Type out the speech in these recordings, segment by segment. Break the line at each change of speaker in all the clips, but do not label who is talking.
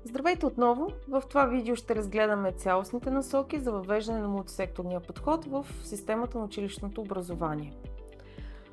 Здравейте отново! В това видео ще разгледаме цялостните насоки за въвеждане на мултисекторния подход в системата на училищното образование.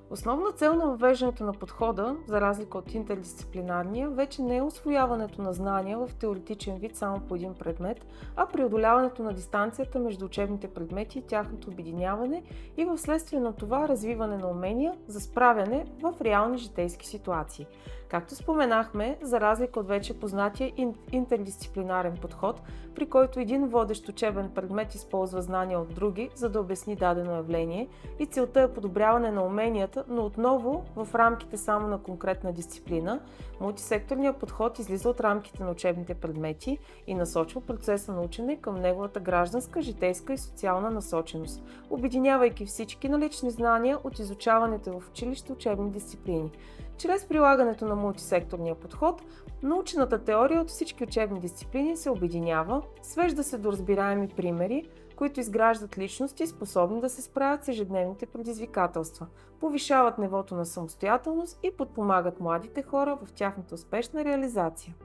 Основна цел на въвеждането на подхода, за разлика от интердисциплинарния, вече не е усвояването на знания в теоретичен вид само по един предмет, а преодоляването на дистанцията между учебните предмети и тяхното обединяване и в следствие на това развиване на умения за справяне в реални житейски ситуации. Както споменахме, за разлика от вече познатия интердисциплинарен подход, при който един водещ учебен предмет използва знания от други, за да обясни дадено явление и целта е подобряване на уменията, но отново в рамките само на конкретна дисциплина, мултисекторният подход излиза от рамките на учебните предмети и насочва процеса на учене към неговата гражданска, житейска и социална насоченост, обединявайки всички налични знания от изучаваните в училище учебни дисциплини. Чрез прилагането на мултисекторния подход, научената теория от всички учебни дисциплини се обединява, свежда се до разбираеми примери, които изграждат личности, способни да се справят с ежедневните предизвикателства, повишават нивото на самостоятелност и подпомагат младите хора в тяхната успешна реализация.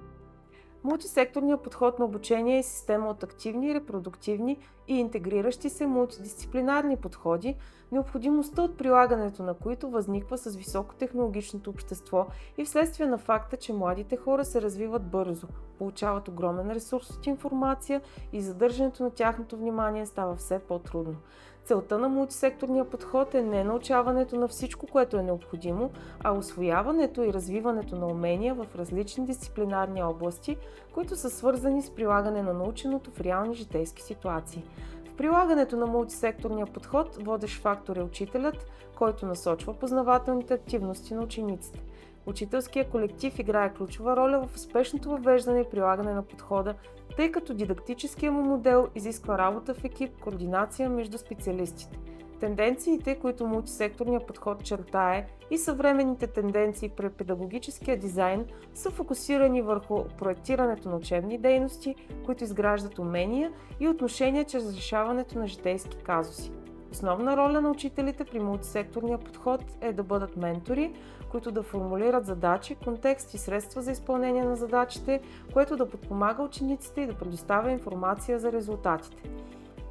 Мултисекторният подход на обучение е система от активни, репродуктивни и интегриращи се мултидисциплинарни подходи, необходимостта от прилагането на които възниква с високотехнологичното общество и вследствие на факта, че младите хора се развиват бързо, получават огромен ресурс от информация и задържането на тяхното внимание става все по-трудно. Целта на мултисекторния подход е не научаването на всичко, което е необходимо, а усвояването и развиването на умения в различни дисциплинарни области, които са свързани с прилагане на наученото в реални житейски ситуации. В прилагането на мултисекторния подход водещ фактор е учителят, който насочва познавателните активности на учениците. Учителският колектив играе ключова роля в успешното въвеждане и прилагане на подхода, тъй като дидактическият му модел изисква работа в екип, координация между специалистите. Тенденциите, които мултисекторният подход чертае, и съвременните тенденции при педагогическия дизайн са фокусирани върху проектирането на учебни дейности, които изграждат умения и отношения чрез решаването на житейски казуси. Основна роля на учителите при мултисекторния подход е да бъдат ментори, които да формулират задачи, контекст и средства за изпълнение на задачите, което да подпомага учениците и да предоставя информация за резултатите.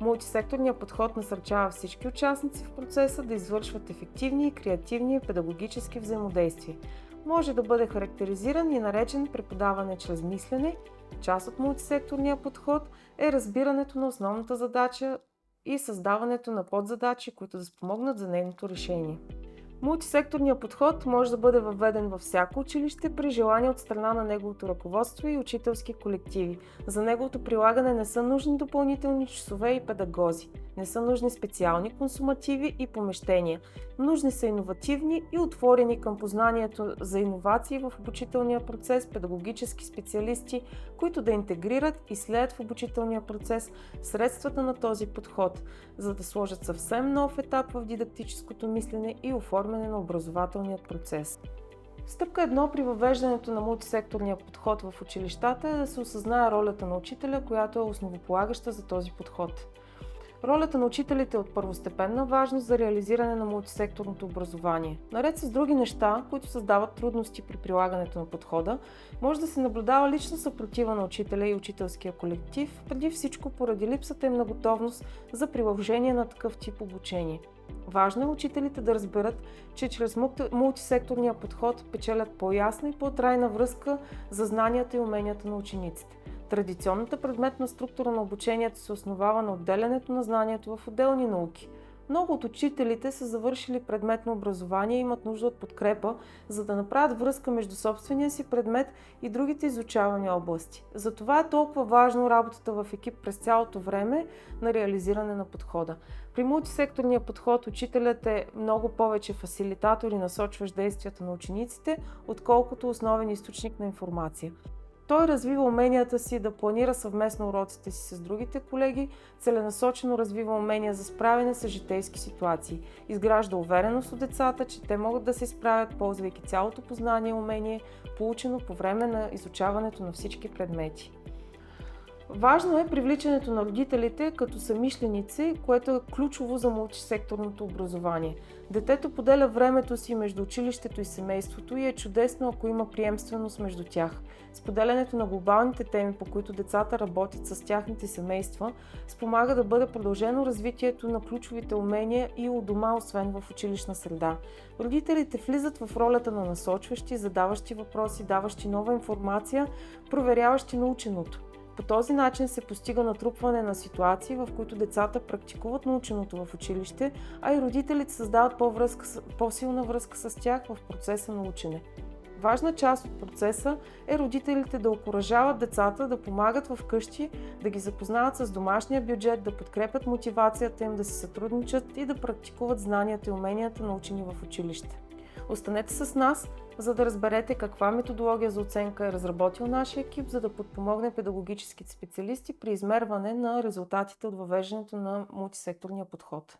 Мултисекторният подход насърчава всички участници в процеса да извършват ефективни и креативни педагогически взаимодействия. Може да бъде характеризиран и наречен преподаване чрез мислене. Част от мултисекторния подход е разбирането на основната задача и създаването на подзадачи, които да спомогнат за нейното решение. Мултисекторният подход може да бъде въведен във всяко училище при желание от страна на неговото ръководство и учителски колективи. За неговото прилагане не са нужни допълнителни часове и педагози. Не са нужни специални консумативи и помещения. Нужни са иновативни и отворени към познанието за иновации в обучителния процес педагогически специалисти, които да интегрират и следят в обучителния процес средствата на този подход, за да сложат съвсем нов етап в дидактическото мислене и оформяне на образователният процес. Стъпка 1 при въвеждането на мултисекторния подход в училищата е да се осъзнае ролята на учителя, която е основополагаща за този подход. Ролята на учителите е от първостепенна важност за реализиране на мултисекторното образование. Наред с други неща, които създават трудности при прилагането на подхода, може да се наблюдава лична съпротива на учителя и учителския колектив, преди всичко поради липсата им на готовност за приложение на такъв тип обучение. Важно е учителите да разберат, че чрез мултисекторния подход печелят по-ясна и по-трайна връзка за знанията и уменията на учениците. Традиционната предметна структура на обучението се основава на отделянето на знанието в отделни науки. Много от учителите са завършили предметно образование и имат нужда от подкрепа, за да направят връзка между собствения си предмет и другите изучавани области. Затова е толкова важно работата в екип през цялото време на реализиране на подхода. При мултисекторния подход учителят е много повече фасилитатор и насочващ действията на учениците, отколкото основен източник на информация. Той развива уменията си да планира съвместно уроците си с другите колеги, целенасочено развива умения за справяне с житейски ситуации, изгражда увереност от децата, че те могат да се справят, ползвайки цялото познание и умение, получено по време на изучаването на всички предмети. Важно е привличането на родителите като самишленици, което е ключово за мултисекторното образование. Детето поделя времето си между училището и семейството и е чудесно, ако има приемственост между тях. Споделянето на глобалните теми, по които децата работят с тяхните семейства, спомага да бъде продължено развитието на ключовите умения и у дома, освен в училищна среда. Родителите влизат в ролята на насочващи, задаващи въпроси, даващи нова информация, проверяващи наученото. По този начин се постига натрупване на ситуации, в които децата практикуват наученото в училище, а и родителите създават по-силна връзка с тях в процеса на учене. Важна част от процеса е родителите да окуражават децата да помагат вкъщи, да ги запознават с домашния бюджет, да подкрепят мотивацията им, да се сътрудничат и да практикуват знанията и уменията, научени в училище. Останете с нас, за да разберете каква методология за оценка е разработил нашия екип, за да подпомогне педагогическите специалисти при измерване на резултатите от въвеждането на мултисекторния подход.